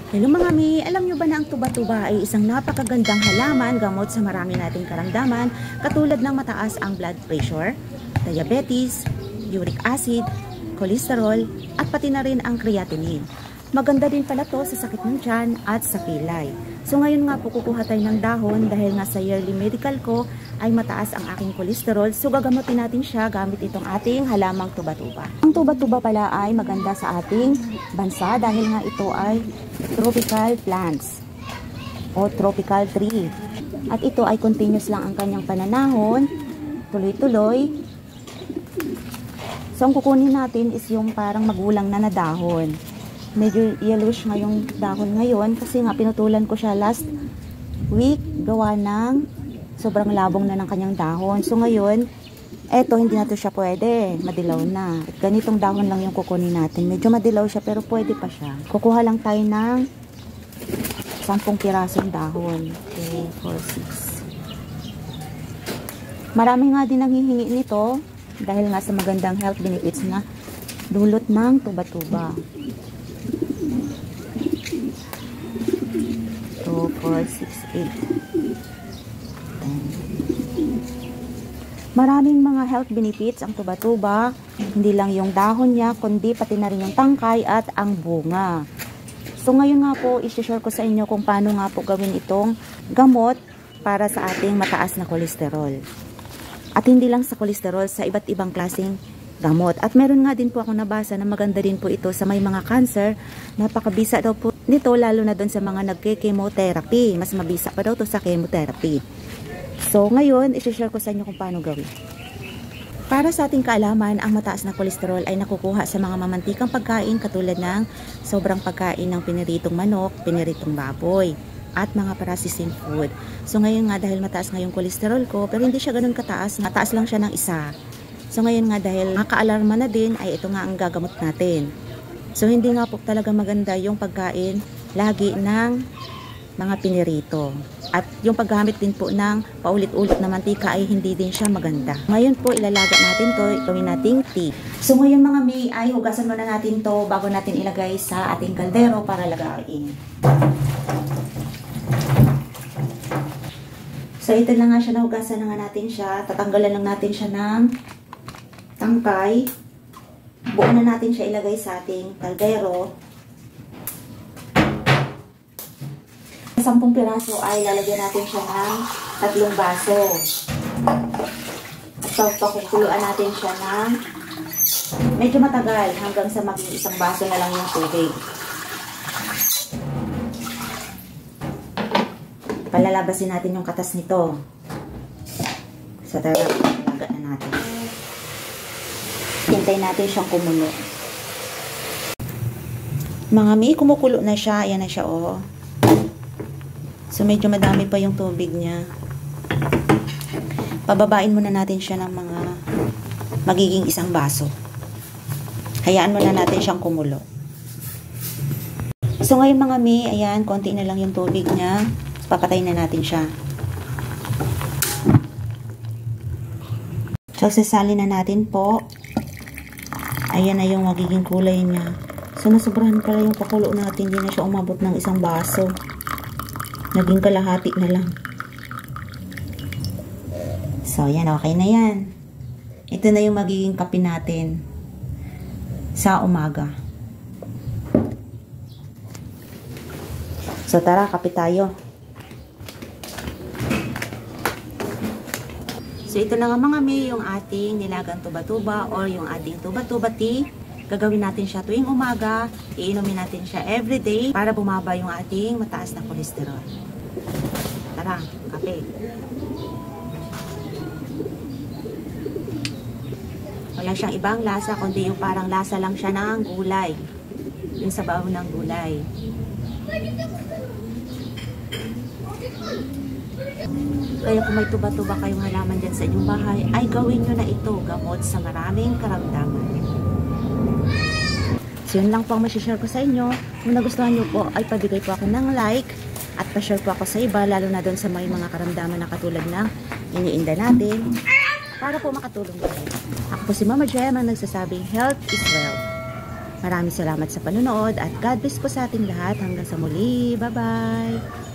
Hello mga mi, alam nyo ba na ang tuba-tuba ay isang napakagandang halaman gamot sa marami nating karamdaman katulad ng mataas ang blood pressure, diabetes, uric acid, cholesterol at pati na rin ang creatinine. Maganda din pala to sa sakit ng tiyan at sa pilay. So ngayon nga po kukuha tayo ng dahon dahil nga sa yearly medical ko ay mataas ang aking cholesterol. So gagamutin natin siya gamit itong ating halamang tuba-tuba. Ang tuba-tuba pala ay maganda sa ating bansa dahil nga ito ay tropical plants o tropical tree. At ito ay continuous lang ang kanyang pananahon, tuloy-tuloy. So ang kukunin natin is yung parang magulang na dahon. Medyo yellowish nga yung dahon ngayon kasi nga pinutulan ko siya last week gawa ng sobrang labong na ng kanyang dahon. So ngayon, eto hindi na to siya pwede, madilaw na. At ganitong dahon lang yung kukunin natin. Medyo madilaw siya pero pwede pa siya. Kukuha lang tayo ng 10 pirasong dahon. 2, 4, 6. Marami nga din nanghihingi nito dahil nga sa magandang health benefits na dulot ng tuba-tuba. 2, 4, 6, 8. Maraming mga health benefits ang tuba-tuba. Hindi lang yung dahon niya, kundi pati na rin yung tangkay at ang bunga. So ngayon nga po, i-share ko sa inyo kung paano nga po gawin itong gamot para sa ating mataas na kolesterol. At hindi lang sa kolesterol, sa iba't ibang klaseng gamot. At meron nga din po ako nabasa na maganda din po ito sa may mga cancer. Napakabisa daw po nito, lalo na doon sa mga nagke-chemotherapy. Mas mabisa pa daw to sa chemotherapy. So ngayon, i-share ko sa inyo kung paano gawin. Para sa ating kaalaman, ang mataas na kolesterol ay nakukuha sa mga mamantikang pagkain katulad ng sobrang pagkain ng piniritong manok, piniritong baboy, at mga processed food. So ngayon nga dahil mataas nga yung kolesterol ko, pero hindi siya ganun kataas, mataas lang siya ng isa. So ngayon nga dahil nakaalarma na din, ay ito nga ang gagamot natin. So hindi nga po talaga maganda yung pagkain lagi ng mga pinirito. At yung paggamit din po ng paulit-ulit na mantika ay hindi din siya maganda. Ngayon po ilalaga natin to, gawin nating tea. So ngayon mga mi ay hugasan muna natin to bago natin ilagay sa ating kaldero para lagain. So ito na nga siya, nahugasan na nga natin siya. Tatanggalan lang natin siya ng tangkay. Buo na natin siya ilagay sa ating kaldero. 10 piraso ay lalagyan natin siya ng 3 baso. At pakukuluan natin siya ng medyo matagal hanggang sa maging 1 baso na lang yung tubig. Palalabasin natin yung katas nito. Sa tara, ilaga na natin. Hintayin natin siyang kumulo. Mga mi, kumukulo na siya. Ayan na siya, oh. So, medyo madami pa yung tubig niya. Pababain muna natin siya ng mga magiging 1 baso. Hayaan muna natin siyang kumulo. So, ngayon mga mi, ayan, konti na lang yung tubig niya. Papatayin na natin siya. So, sasalin na natin po. Ayan na yung magiging kulay niya. So, nasobrahan pala yung pakulo natin. Hindi na siya umabot ng 1 baso. Naging kalahati na lang. So, yan. Okay na yan. Ito na yung magiging kape natin sa umaga. So, tara, kape tayo. So, ito na nga mga mi, yung ating nilagang tuba-tuba or yung ating tuba-tuba tea. Gagawin natin siya tuwing umaga. Iinumin natin siya everyday para bumaba yung ating mataas na kolesterol. Tara, kape. Wala siyang ibang lasa, kundi yung parang lasa lang siya ng gulay. Yung sabaw ng gulay. Kaya kung may tuba-tuba kayong halaman dyan sa inyong bahay, ay gawin nyo na ito, gamot sa maraming karamdaman. So yun lang po ang masishare ko sa inyo. Kung nagustuhan nyo po, ay pabigay po ako ng like at pa-share po ako sa iba, lalo na doon sa may mga karamdaman na katulad ng iniinda natin para po makatulong kayo. Ako po si Mama Jem ang nagsasabing health is wealth. Maraming salamat sa panunood at God bless po sa ating lahat. Hanggang sa muli. Bye-bye!